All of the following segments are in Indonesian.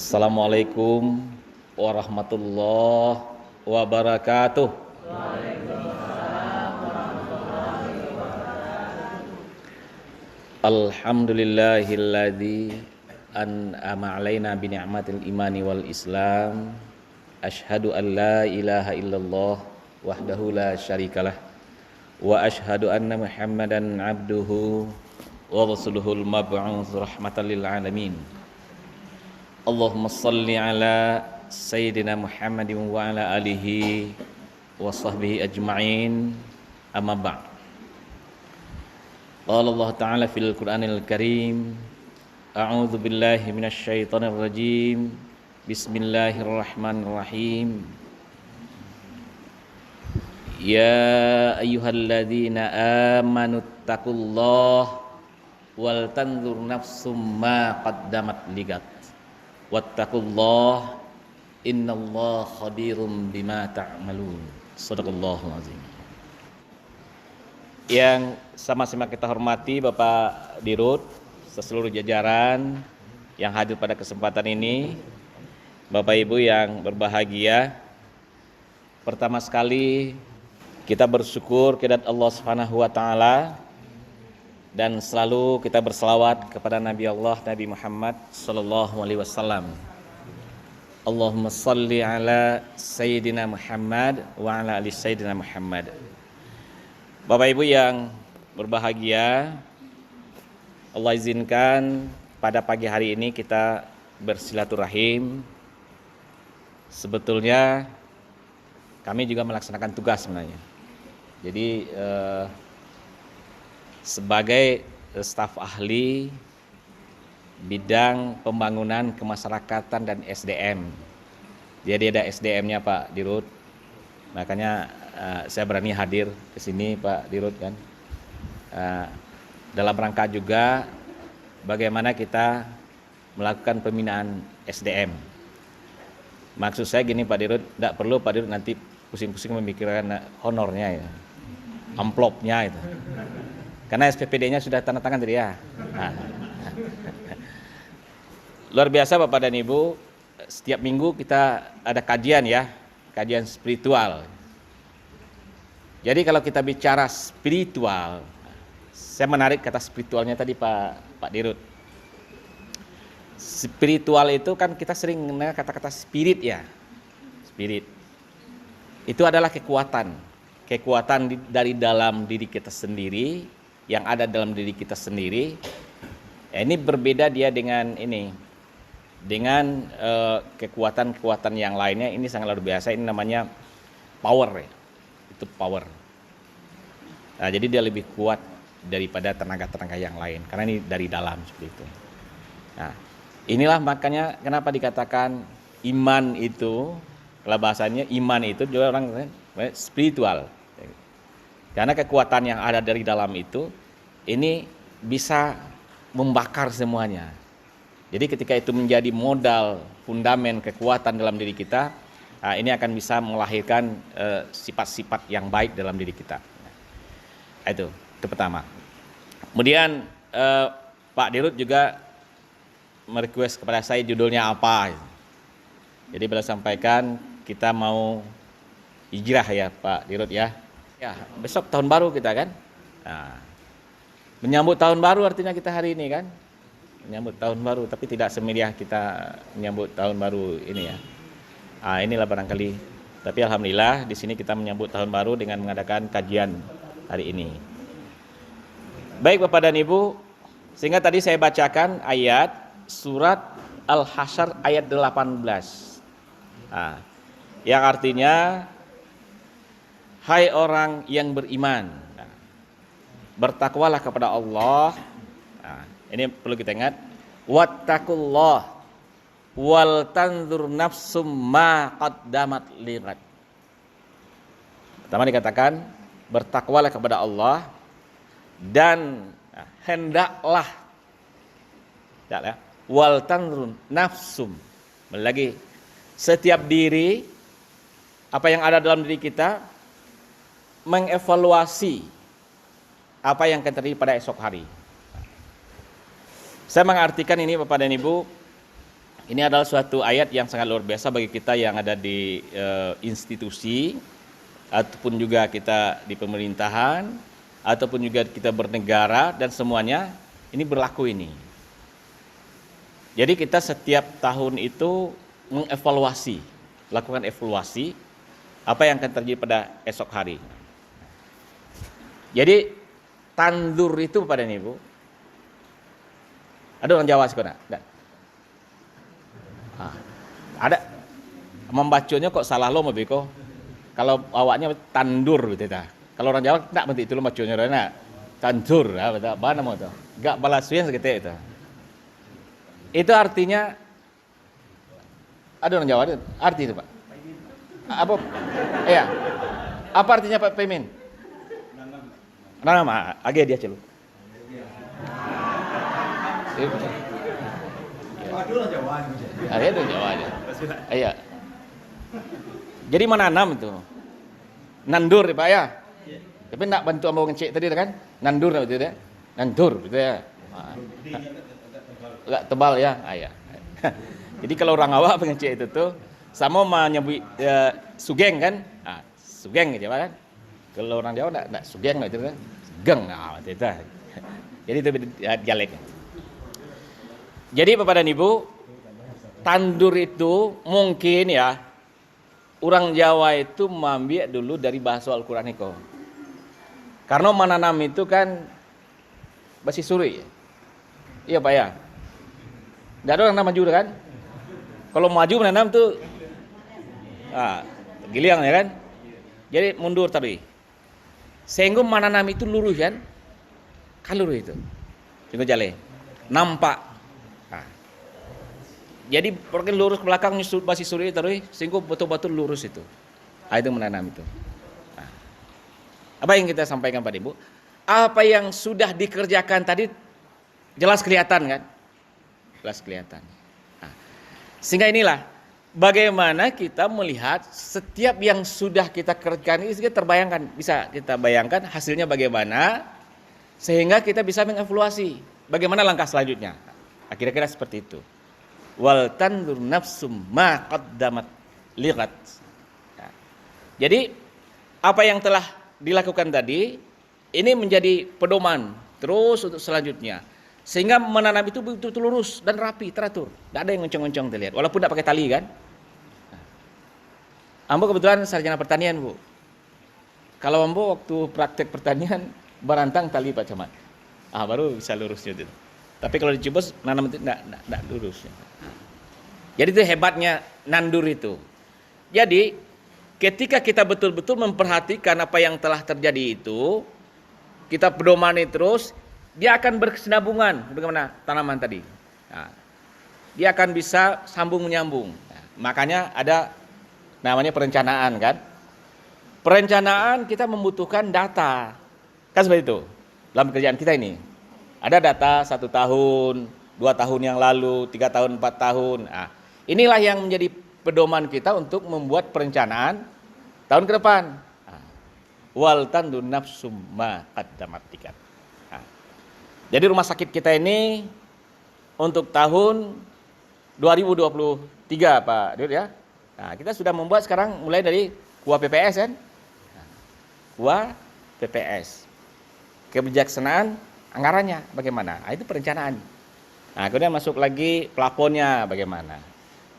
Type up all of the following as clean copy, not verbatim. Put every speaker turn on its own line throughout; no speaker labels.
Assalamualaikum warahmatullahi wabarakatuh. Alhamdulillahilladzi an'ama alaina bi ni'matil imani wal islam. Asyhadu an la ilaha illallah wahdahu la syarikalah wa asyhadu anna Muhammadan abduhu wa rasuluhul mab'uts rahmatan lil alamin. Allahumma salli ala sayyidina Muhammadin wa ala alihi wa sahbihi ajma'in. Amma ba'd. Qala Allah Ta'ala fil Qur'anil Karim, a'udzu billahi minasy syaithanir rajim. Bismillahirrahmanirrahim. Ya ayyuhalladzina amanu taqullaha wal tanzur nafsum ma qaddamat ligat wattaqullaha innallaha khabirum bima ta'malun. Shadaqallahul azim. Yang sama-sama kita hormati Bapak Dirut, seluruh jajaran yang hadir pada kesempatan ini, Bapak Ibu yang berbahagia. Pertama sekali kita bersyukur kehadirat Allah Subhanahu wa taala dan selalu kita berselawat kepada Nabi Allah Nabi Muhammad sallallahu alaihi wasallam. Allahumma salli ala sayyidina Muhammad wa ala ali sayyidina Muhammad. Bapak Ibu yang berbahagia, Allah izinkan pada pagi hari ini kita bersilaturahim. Sebetulnya kami juga melaksanakan tugas sebenarnya. Jadi sebagai staf ahli bidang pembangunan kemasyarakatan dan SDM. Jadi ada SDM-nya Pak Dirut. Makanya saya berani hadir ke sini Pak Dirut kan. Dalam rangka juga bagaimana kita melakukan pembinaan SDM. Maksud saya gini Pak Dirut, tidak perlu Pak Dirut nanti pusing-pusing memikirkan honornya ya, amplopnya itu. Karena SPPD-nya sudah tanda tangan tadi ya. Luar biasa Bapak dan Ibu, setiap minggu kita ada kajian ya, kajian spiritual. Jadi kalau kita bicara spiritual, saya menarik kata spiritualnya tadi Pak Dirut. Spiritual itu kan kita sering mengenal kata-kata spirit ya. Spirit. Itu adalah kekuatan dari dalam diri kita sendiri, yang ada dalam diri kita sendiri. Ini berbeda dia dengan kekuatan-kekuatan yang lainnya. Ini sangat luar biasa. Ini namanya power ya. Itu power. Nah, jadi dia lebih kuat daripada tenaga-tenaga yang lain karena ini dari dalam seperti itu. Nah, inilah makanya kenapa dikatakan iman itu, kalau bahasanya iman itu juga orang spiritual. Karena kekuatan yang ada dari dalam itu ini bisa membakar semuanya. Jadi ketika itu menjadi modal, fundamen kekuatan dalam diri kita, ini akan bisa melahirkan sifat-sifat yang baik dalam diri kita. Itu pertama. Kemudian Pak Dirut juga merequest kepada saya judulnya apa. Jadi beliau sampaikan kita mau hijrah ya Pak Dirut ya. Ya, besok tahun baru kita kan. Nah, menyambut tahun baru artinya kita hari ini kan. Menyambut tahun baru, tapi tidak semeriah kita menyambut tahun baru ini ya. Inilah barangkali. Tapi alhamdulillah di sini kita menyambut tahun baru dengan mengadakan kajian hari ini. Baik Bapak dan Ibu, sehingga tadi saya bacakan ayat surat Al-Hasyr ayat 18. Yang artinya hai orang yang beriman, bertakwalah kepada Allah. Ini perlu kita ingat. Wattaqullah wal tanzur nafsum ma qaddamat lighad. Pertama dikatakan bertakwalah kepada Allah dan hendaklah wal tanzur nafsum. Lagi setiap diri apa yang ada dalam diri kita mengevaluasi apa yang akan terjadi pada esok hari. Saya mengartikan ini Bapak dan Ibu, Ini adalah suatu ayat yang sangat luar biasa bagi kita yang ada di institusi, ataupun juga kita di pemerintahan, ataupun juga kita bernegara, dan semuanya ini berlaku ini. Jadi kita setiap tahun itu mengevaluasi, lakukan evaluasi apa yang akan terjadi pada esok hari. Jadi tandur itu pada ini, Bu. Ada orang Jawa sekarang? Enggak. Ada. Membacanya kok salah lo mau beko. Kalau awaknya tandur gitu ta. Kalau orang Jawa enggak bentuk itu lo bacanya rena. Tandur, apa mana mau tuh? Enggak balasuyan segitu itu. Itu artinya ada orang Jawa arti itu, Pak. Apa? Iya. Apa artinya Pak Pemin? Nanam, agak dia celu.
Waduh Jawa.
Ada itu Jawa aja. Iya. Jadi menanam itu. Nandur ya Pak ya. Tapi nak bantu sama orang cek tadi kan? Nandur gitu ya. Nandur gitu ya. Agak tebal ya. Iya. Jadi kalau orang awak pengen cek itu tuh sama menyebut sugeng kan? Sugeng gitu kan? Kalau orang Jawa enggak sugeng gitu kan? Geng gitu. Jadi itu dialeknya. Jadi Bapak dan Ibu, tandur itu mungkin ya orang Jawa itu mengambil dulu dari bahasa Al-Qur'an itu. Karena menanam itu kan basi suri. Iya Pak ya. Enggak ada orang nama maju kan? Kalau maju menanam tuh giliang ya kan? Jadi mundur tadi. Sehingga menanam itu lurus kan? Kan lurus itu. Sehingga jalan. Nampak. Jadi pergi lurus ke belakang nyusul basi suri terus sehingga betul-betul lurus itu. Itu menanam itu. Apa yang kita sampaikan Pak Ibu? Apa yang sudah dikerjakan tadi jelas kelihatan kan? Jelas kelihatan. Sehingga inilah bagaimana kita melihat setiap yang sudah kita kerjakan ini terbayangkan, bisa kita bayangkan hasilnya bagaimana sehingga kita bisa mengevaluasi bagaimana langkah selanjutnya. Kira-kira seperti itu. Wal tandur nafsum ma qaddamat liqat. Jadi apa yang telah dilakukan tadi ini menjadi pedoman terus untuk selanjutnya. Sehingga menanam itu betul-betul lurus dan rapi, teratur. Tidak ada yang ngoncong-ngoncong terlihat. Walaupun tidak pakai tali kan. Ambo kebetulan sarjana pertanian, Bu. Kalau Ambo waktu praktek pertanian barantang tali Pak Camat. Baru bisa lurusnya itu. Tapi kalau dicubus nanam itu tidak lurus. Jadi itu hebatnya nandur itu. Jadi ketika kita betul-betul memperhatikan apa yang telah terjadi itu, kita pedomani terus, dia akan berkesinambungan bagaimana tanaman tadi. Dia akan bisa sambung menyambung. Makanya ada namanya perencanaan kan. Perencanaan kita membutuhkan data. Kan seperti itu. Dalam pekerjaan kita ini. Ada data 1 tahun, 2 tahun yang lalu, 3 tahun, 4 tahun. Inilah yang menjadi pedoman kita untuk membuat perencanaan tahun ke depan. Wal tandur nafsum ma qaddamat liqat. Jadi rumah sakit kita ini untuk tahun 2023 Pak Dur ya. Kita sudah membuat sekarang mulai dari KUA PPS kan. KUA PPS. Kebijaksanaan anggarannya bagaimana? Itu perencanaan. Kemudian masuk lagi plafonnya bagaimana?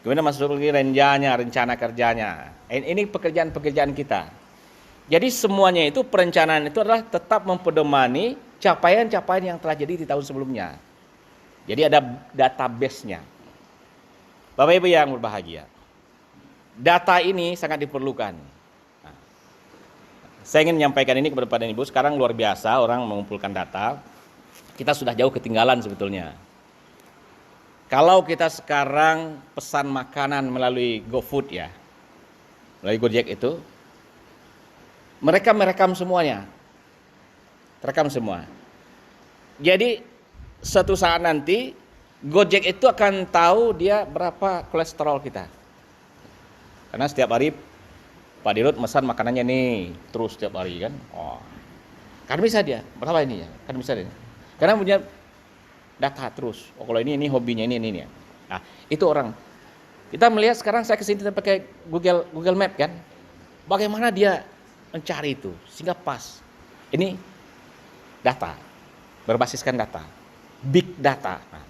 Kemudian masuk lagi renjanya, rencana kerjanya. Ini pekerjaan-pekerjaan kita. Jadi semuanya itu perencanaan itu adalah tetap mempedomani capaian-capaian yang telah jadi di tahun sebelumnya. Jadi ada database-nya. Bapak Ibu yang berbahagia. Data ini sangat diperlukan. Saya ingin menyampaikan ini kepada Bapak dan Ibu. Sekarang luar biasa orang mengumpulkan data. Kita sudah jauh ketinggalan sebetulnya. Kalau kita sekarang pesan makanan melalui GoFood ya, melalui Gojek itu, mereka merekam semuanya. Terekam semua. Jadi suatu saat nanti Gojek itu akan tahu dia berapa kolesterol kita. Karena setiap hari Pak Dirut mesan makanannya nih terus setiap hari kan. Kan bisa dia berapa ini ya? Kan bisa dia. Karena punya data terus. Kalau ini hobinya ini ya. Nah, itu orang. Kita melihat sekarang saya kesini pakai Google Map kan. Bagaimana dia mencari itu sehingga pas. Ini data, berbasiskan data, big data. Nah,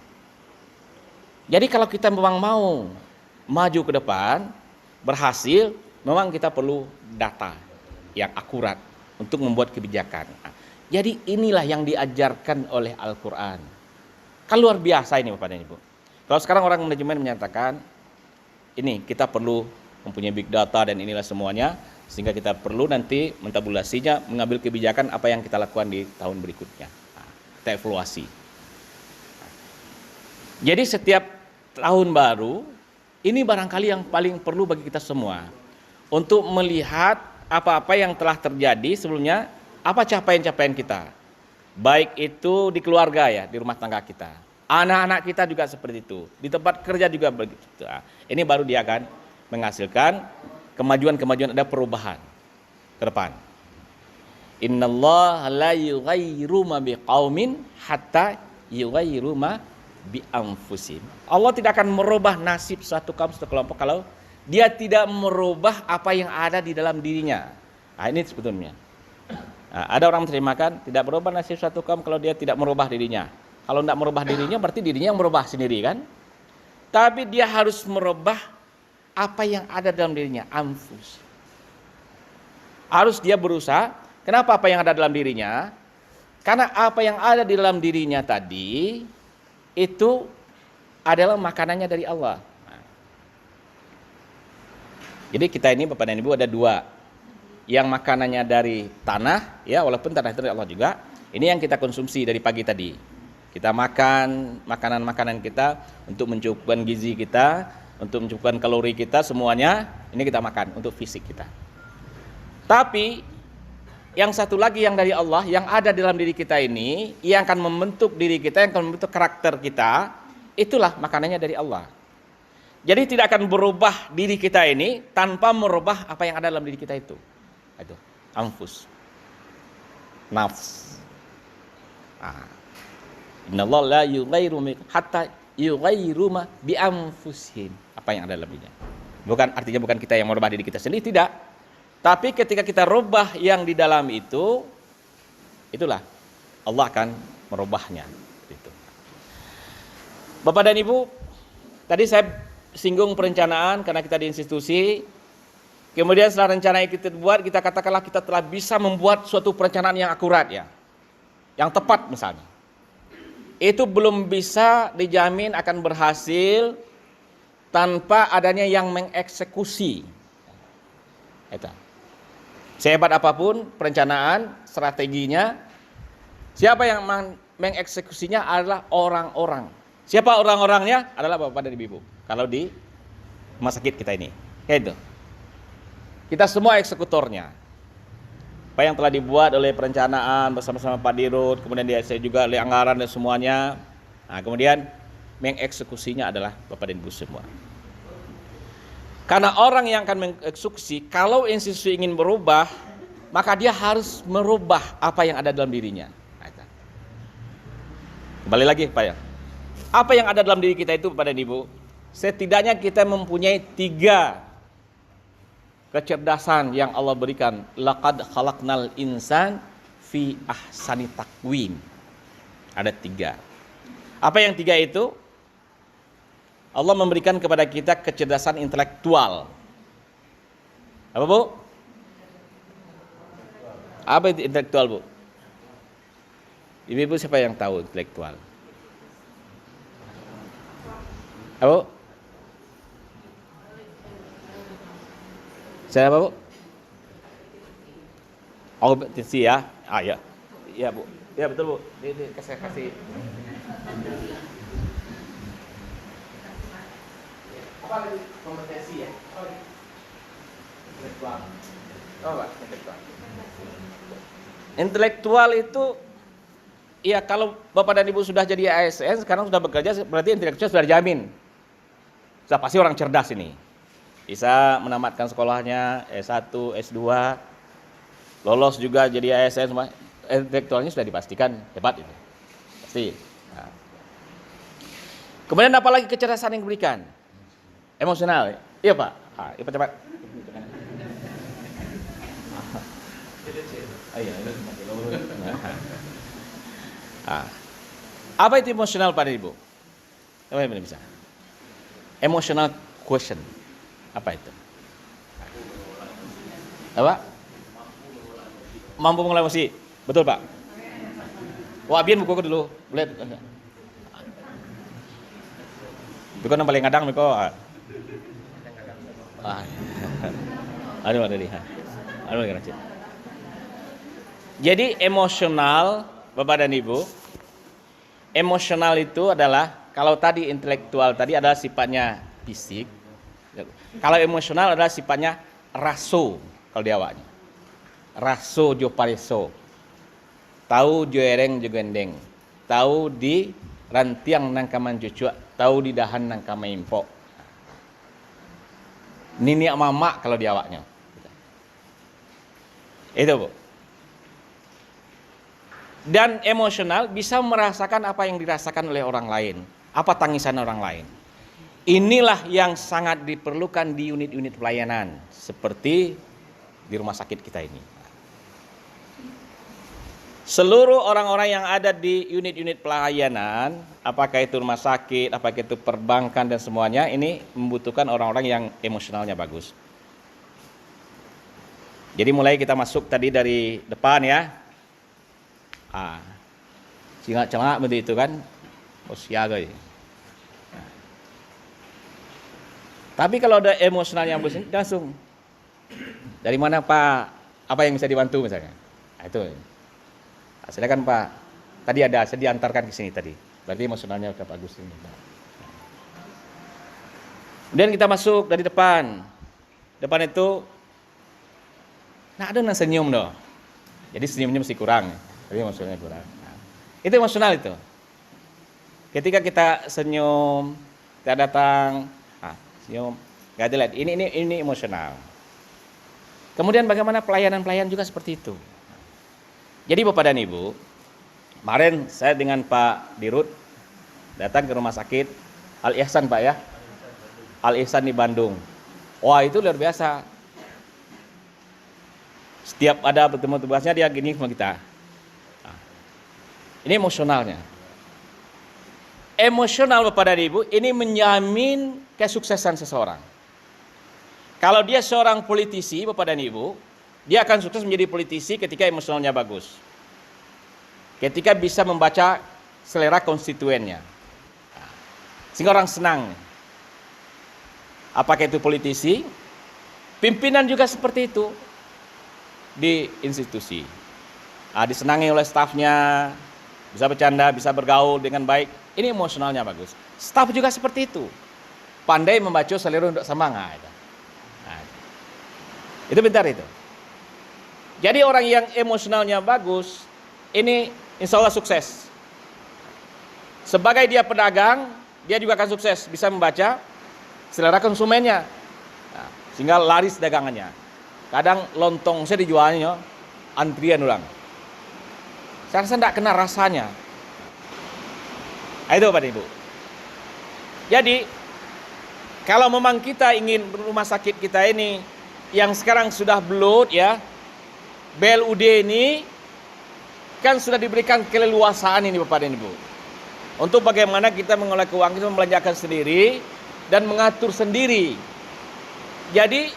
jadi kalau kita memang mau maju ke depan, berhasil, memang kita perlu data yang akurat untuk membuat kebijakan. Nah, jadi inilah yang diajarkan oleh Al-Quran. Kan luar biasa ini Bapak dan Ibu. Kalau sekarang orang manajemen menyatakan, ini kita perlu mempunyai big data dan inilah semuanya, sehingga kita perlu nanti mentabulasinya, mengambil kebijakan apa yang kita lakukan di tahun berikutnya. Nah, kita evaluasi. Jadi setiap tahun baru, ini barangkali yang paling perlu bagi kita semua. Untuk melihat apa-apa yang telah terjadi sebelumnya, apa capaian-capaian kita. Baik itu di keluarga ya, di rumah tangga kita. Anak-anak kita juga seperti itu. Di tempat kerja juga begitu. Ini baru dia akan menghasilkan kemajuan-kemajuan, ada perubahan ke depan. Innallaha la yughayyiru ma biqaumin hatta yughayyiru ma bi anfusihim. Allah tidak akan merubah nasib suatu kaum, suatu kelompok kalau dia tidak merubah apa yang ada di dalam dirinya. Nah, ini sebetulnya. Nah, ada orang menerjemahkan tidak berubah nasib suatu kaum kalau dia tidak merubah dirinya. Kalau tidak merubah dirinya berarti dirinya yang merubah sendiri kan? Tapi dia harus merubah apa yang ada dalam dirinya, anfus. Harus dia berusaha. Kenapa apa yang ada dalam dirinya? Karena apa yang ada di dalam dirinya tadi itu adalah makanannya dari Allah. Jadi kita ini Bapak dan Ibu ada dua. Yang makanannya dari tanah, ya walaupun tanah itu dari Allah juga. Ini yang kita konsumsi dari pagi tadi. Kita makan makanan-makanan kita untuk mencukupkan gizi kita, untuk mencukupkan kalori kita, semuanya ini kita makan untuk fisik kita. Tapi yang satu lagi yang dari Allah, yang ada dalam diri kita ini, yang akan membentuk diri kita, yang akan membentuk karakter kita, itulah makanannya dari Allah. Jadi tidak akan berubah diri kita ini tanpa merubah apa yang ada dalam diri kita itu. Itu anfus, nafs. Innallaha la yughayyiru hatta yughayyiru ma bi anfusihim. Apa yang ada dalam dirinya. Artinya bukan kita yang merubah diri kita sendiri, tidak. Tapi ketika kita rubah yang di dalam itu, itulah Allah akan merubahnya. Itu. Bapak dan Ibu, tadi saya singgung perencanaan karena kita di institusi. Kemudian setelah rencana yang kita buat, kita katakanlah kita telah bisa membuat suatu perencanaan yang akurat ya. Yang tepat misalnya. Itu belum bisa dijamin akan berhasil tanpa adanya yang mengeksekusi. Itu. Sehebat apapun perencanaan, strateginya, siapa yang mengeksekusinya adalah orang-orang. Siapa orang-orangnya? Adalah Bapak dan Ibu. Kalau di rumah sakit kita ini. Kayak itu. Kita semua eksekutornya. Apa yang telah dibuat oleh perencanaan bersama-sama Pak Dirut, kemudian saya juga oleh anggaran dan semuanya. Nah, kemudian mengeksekusinya adalah Bapak dan Ibu semua. Karena orang yang akan mengeksekusi, kalau institusi ingin berubah, maka dia harus merubah apa yang ada dalam dirinya. Kembali lagi Pak ya. Apa yang ada dalam diri kita itu Bapak dan Ibu? Setidaknya kita mempunyai 3 kecerdasan yang Allah berikan. Laqad khalaqnal insan fi ahsani taqwim. Ada 3. Apa yang 3 itu? Allah memberikan kepada kita kecerdasan intelektual. Apa Bu? Apa itu intelektual Bu? Ibu-ibu siapa yang tahu intelektual? Apa Bu? Saya apa Bu? Oh, kompetensi ya. Ya. Iya Bu. Ya betul Bu. Ini saya kasih. Apa lagi kompetensi ya? Intelektual. Oh, Pak, intelektual. Intelektual itu ya kalau Bapak dan Ibu sudah jadi ASN, sekarang sudah bekerja, berarti intelektual sudah dijamin. Sudah pasti orang cerdas ini. Bisa menamatkan sekolahnya S1, S2, lolos juga jadi ASN, semua intelektualnya sudah dipastikan hebat itu. Pasti. Nah. Kemudian apa lagi kecerdasan yang diberikan? Emosional. Iya Pak. Cepat. Apa itu emosional pada Ibu? Apa yang bisa? Emotional question. Apa itu? Apa? Mampu mengelola emosi. Betul Pak. Wah, biar buku dulu. Boleh. Bukan yang paling kadang Miko. Aduh ada lihat. Aduh kena. Jadi emosional, Bapak dan Ibu, emosional itu adalah kalau tadi intelektual tadi adalah sifatnya fisik. Kalau emosional adalah sifatnya raso kalau di awaknya. Raso jo pareso. Tahu jo ereng jo gendeng. Tahu di rantiang nang kaman cucuk, tahu di dahan nang kama impok. Nini mama kalau di awaknya. Itu Bu. Dan emosional bisa merasakan apa yang dirasakan oleh orang lain, apa tangisan orang lain. Inilah yang sangat diperlukan di unit-unit pelayanan seperti di rumah sakit kita ini. Seluruh orang-orang yang ada di unit-unit pelayanan, apakah itu rumah sakit, apakah itu perbankan dan semuanya, ini membutuhkan orang-orang yang emosionalnya bagus. Jadi mulai kita masuk tadi dari depan ya. Cengak-cengak begitu kan. Siaga ya. Tapi kalau ada emosional yang bagus, langsung dari mana Pak? Apa yang bisa dibantu misalnya? Itu. Silakan Pak. Tadi ada, saya diantarkan ke sini tadi. Berarti emosionalnya udah bagus ini. Kemudian kita masuk dari depan. Depan itu, ada yang senyum doh. Jadi senyumnya mesti kurang. Tapi emosionalnya kurang. Itu emosional itu. Ketika kita senyum, kita datang, senyum, nggak dilihat. Ini emosional. Kemudian bagaimana pelayanan-pelayan juga seperti itu. Jadi Bapak dan Ibu, kemarin saya dengan Pak Dirut datang ke rumah sakit Al Ihsan Pak ya, Al Ihsan di Bandung. Wah itu luar biasa. Setiap ada bertemu tugasnya dia gini sama kita. Ini emosionalnya. Emosional Bapak dan Ibu ini menjamin kesuksesan seseorang. Kalau dia seorang politisi Bapak dan Ibu, dia akan sukses menjadi politisi ketika emosionalnya bagus. Ketika bisa membaca selera konstituennya. Sehingga orang senang. Apakah itu politisi? Pimpinan juga seperti itu. Di institusi. Disenangi oleh stafnya, bisa bercanda, bisa bergaul dengan baik. Ini emosionalnya bagus. Staf juga seperti itu. Pandai membaca selera untuk semangat. Itu bentar itu. Jadi orang yang emosionalnya bagus, ini insya Allah sukses. Sebagai dia pedagang, dia juga akan sukses. Bisa membaca selera konsumennya. Sehingga laris dagangannya. Kadang lontong saya dijualnya, antrian orang. Saya rasa tidak kena rasanya. Itu Pak Ibu. Jadi, kalau memang kita ingin rumah sakit kita ini, yang sekarang sudah bloat ya, BLUD ini kan sudah diberikan keleluasaan ini Bapak dan Ibu. Untuk bagaimana kita mengelola keuangan kita membelanjakan sendiri dan mengatur sendiri. Jadi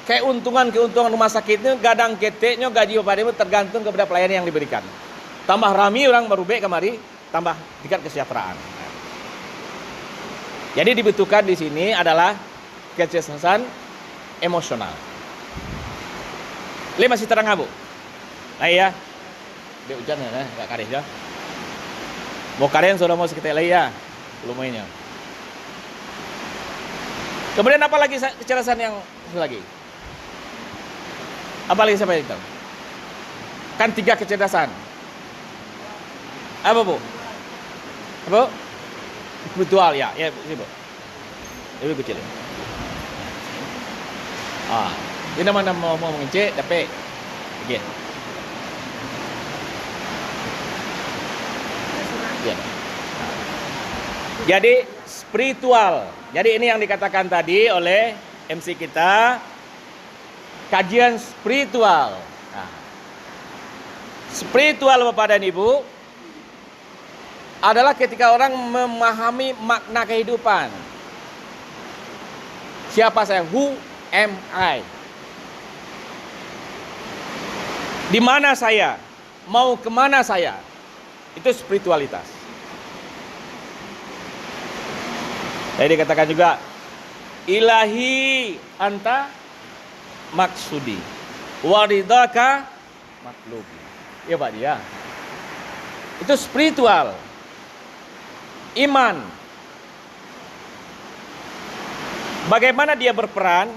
keuntungan rumah sakitnya gadang keteknya gaji Bapak dan Ibu tergantung kepada pelayanan yang diberikan. Tambah rami orang baru baik kemari, tambah tingkat kesejahteraan. Jadi dibutuhkan di sini adalah kecerdasan emosional. Ini masih terang Bu? Nah iya. Dia hujan ya, enggak karis ya. Mau kalian sudah mau sekitar lagi ya. Belum mainnya. Kemudian apa lagi kecerdasan yang lagi? Apa lagi sampai itu? Kan 3 kecerdasan. Apa Bu? Apa? Virtual ya, ya Bu. Lebih kecil. Ini mana mau mengecek tapi okey. Ya. Jadi spiritual. Jadi ini yang dikatakan tadi oleh MC kita, kajian spiritual. Nah, spiritual Bapak dan Ibu adalah ketika orang memahami makna kehidupan. Siapa saya? Who am I? Di mana saya? Mau kemana saya? Itu spiritualitas. Jadi dikatakan juga, ilahi anta maksudi, waridaka matlubi. Ya Pak dia. Itu spiritual. Iman. Bagaimana dia berperan?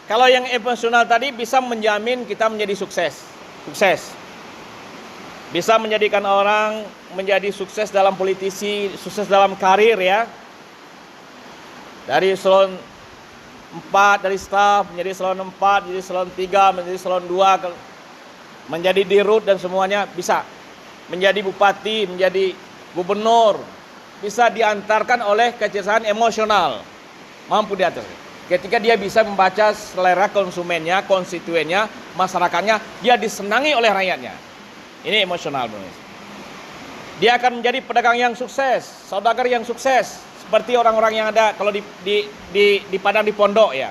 Kalau yang emosional tadi bisa menjamin kita menjadi sukses. Bisa menjadikan orang menjadi sukses dalam politisi, sukses dalam karir ya. Dari eselon 4, dari staf menjadi eselon 4, menjadi eselon 3, menjadi eselon 2, menjadi dirut dan semuanya bisa. Menjadi bupati, menjadi gubernur, bisa diantarkan oleh kecerdasan emosional. Mampu diatur. Ketika dia bisa membaca selera konsumennya, konstituennya, masyarakatnya, dia disenangi oleh rakyatnya. Ini emosional, Bro. Dia akan menjadi pedagang yang sukses, saudagar yang sukses, seperti orang-orang yang ada kalau di Padang di pondok ya.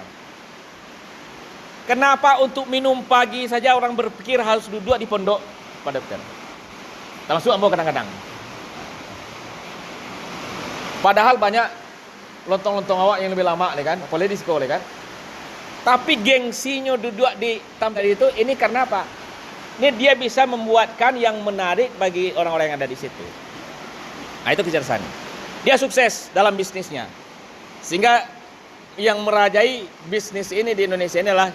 Kenapa untuk minum pagi saja orang berpikir harus duduk di pondok pada betul. Termasuk ambo kadang-kadang. Padahal banyak lontong-lontong awak yang lebih lama kan, apalagi di sekolah kan. Tapi gengsinya duduk di tempat itu ini karena apa? Ini dia bisa membuatkan yang menarik bagi orang-orang yang ada di situ. Nah, itu kecerdasan. Dia sukses dalam bisnisnya. Sehingga yang merajai bisnis ini di Indonesia ini adalah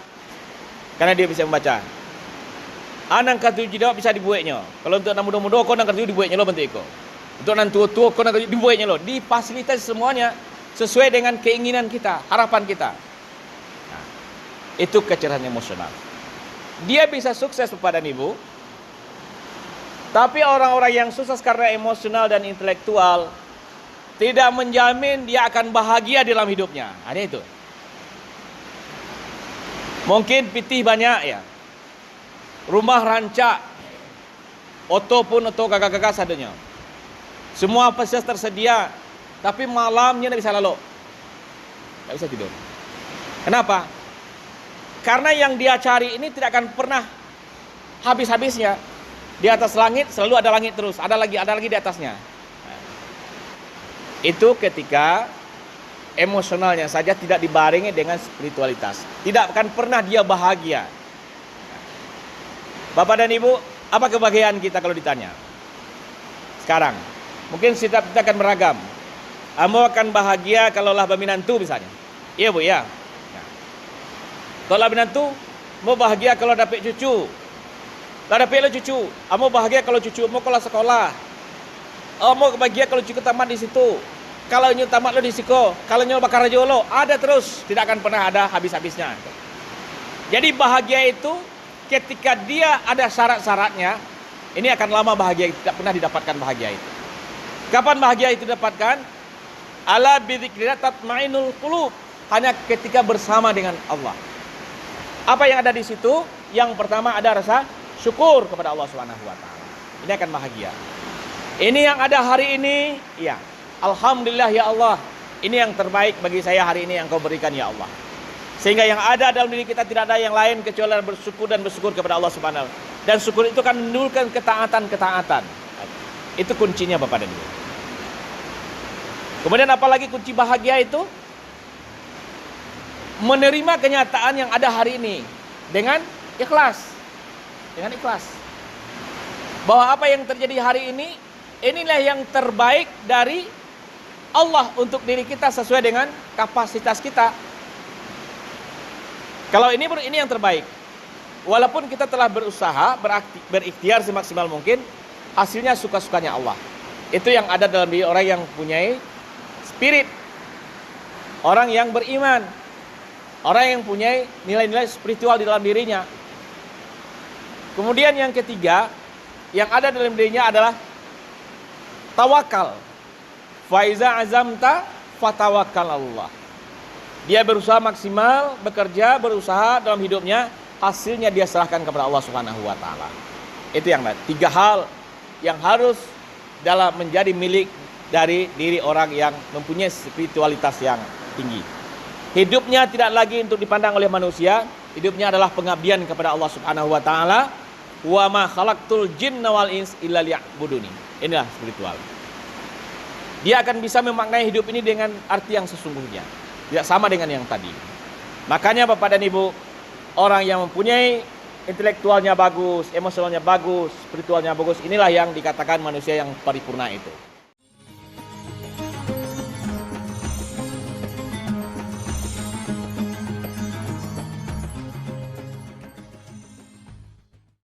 karena dia bisa membaca. Anang katu jidawak bisa dibuatnya. Kalau untuk anak muda-muda kau nang katu dibuatnya lo bentuk iko. Untuk anak tua-tua kau nang katu dibuatnya lo. Difasilitasi semuanya sesuai dengan keinginan kita, harapan kita. Nah, itu kecerdasan emosional. Dia bisa sukses Bapak dan Ibu. Tapi orang-orang yang sukses karena emosional dan intelektual tidak menjamin dia akan bahagia dalam hidupnya. Ada itu. Mungkin pitih banyak ya. Rumah rancak. Oto pun oto gagak-gagak sadanya. Semua fasilitas tersedia. Tapi malamnya tidak bisa lalu. Tidak bisa tidur. Kenapa? Karena yang dia cari ini tidak akan pernah habis-habisnya. Di atas langit selalu ada langit terus. Ada lagi di atasnya. Itu ketika emosionalnya saja tidak dibarengi dengan spiritualitas. Tidak akan pernah dia bahagia. Bapak dan Ibu, apa kebahagiaan kita kalau ditanya? Sekarang, mungkin kita akan beragam. Kamu akan bahagia kalau lah baminantu misalnya. Iya Bu ya. Kalau lah binantu, mau bahagia kalau dapat cucu. Lah dapat lo cucu, kamu bahagia kalau cucu mau kalau sekolah. Mau bahagia kalau cucu tamat di situ. Kalau nyu tamat lo di siko, kalau nyu bakar rajo lo, ada terus, tidak akan pernah ada habis-habisnya. Jadi bahagia itu ketika dia ada syarat-syaratnya, ini akan lama bahagia, tidak pernah didapatkan bahagia itu. Kapan bahagia itu didapatkan? Ala bidzikrillah tatmainul qulub. Hanya ketika bersama dengan Allah. Apa yang ada di situ? Yang pertama ada rasa syukur kepada Allah Subhanahu wa taala. Ini akan bahagia. Ini yang ada hari ini, ya. Alhamdulillah ya Allah. Ini yang terbaik bagi saya hari ini yang Kau berikan ya Allah. Sehingga yang ada dalam diri kita tidak ada yang lain kecuali bersyukur dan bersyukur kepada Allah Subhanahu wa taala. Dan syukur itu kan menimbulkan ketaatan. Itu kuncinya Bapak dan Ibu. Kemudian apalagi kunci bahagia itu? Menerima kenyataan yang ada hari ini dengan ikhlas. Dengan ikhlas. Bahwa apa yang terjadi hari ini, inilah yang terbaik dari Allah untuk diri kita sesuai dengan kapasitas kita. Kalau ini yang terbaik. Walaupun kita telah berusaha, berikhtiar semaksimal mungkin, hasilnya suka-sukanya Allah. Itu yang ada dalam diri orang yang punya spirit. Orang yang beriman. Orang yang punya nilai-nilai spiritual di dalam dirinya. Kemudian yang ketiga, yang ada dalam dirinya adalah tawakal. Faiza azamta fatawakkal Allah. Dia berusaha maksimal, bekerja, berusaha dalam hidupnya, hasilnya dia serahkan kepada Allah Subhanahu wa taala. Itu yang 3 hal yang harus dalam menjadi milik dari diri orang yang mempunyai spiritualitas yang tinggi. Hidupnya tidak lagi untuk dipandang oleh manusia, hidupnya adalah pengabdian kepada Allah Subhanahu wa taala. Wa ma khalaqtul jinna wal ins illa liya'buduni. Inilah spiritual. Dia akan bisa memaknai hidup ini dengan arti yang sesungguhnya, tidak sama dengan yang tadi. Makanya Bapak dan Ibu, orang yang mempunyai intelektualnya bagus, emosionalnya bagus, spiritualnya bagus, inilah yang dikatakan manusia yang paripurna itu.